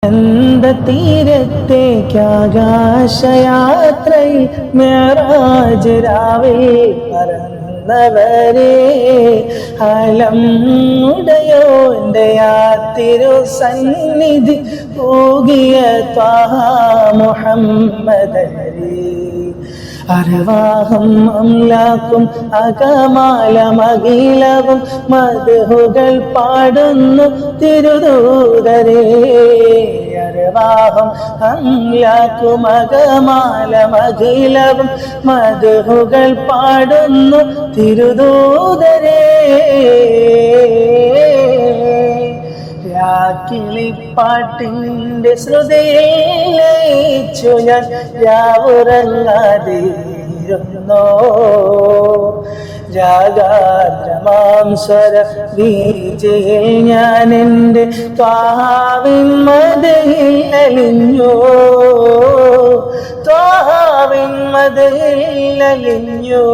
തീരത്തേക്കാകാശയാത്രയിൽ മിഅ്റാജ് രാവിൽ പറന്നവരെ അലം ഉടയോന്റെ തിരു സന്നിധി പൂകിയ ത്വാഹ മുഹമ്മദരെ അർവാഹം അംലാക്കും അകമാലമഖിലവും മദ്ഹുകൾ പാടുന്നു തിരുദൂതരേ അർവാഹം അംലാക്കും അകമാലമഖിലവും മദ്ഹുകൾ പാടുന്നു തിരുദൂതരേ കിളിപ്പാട്ടിൻ്റെ ശ്രുതിയിൽ ലയിച്ചു ഞാൻ രാവുറങ്ങാതിരുന്നോ രാഗാദ്രമാം സ്വര വീചയിൽ ഞാൻ എൻ്റെ ത്വാഹാവിൻ മദഹിൽ അലിഞ്ഞോ ത്വാഹാവിൻ മദഹിൽ അലിഞ്ഞോ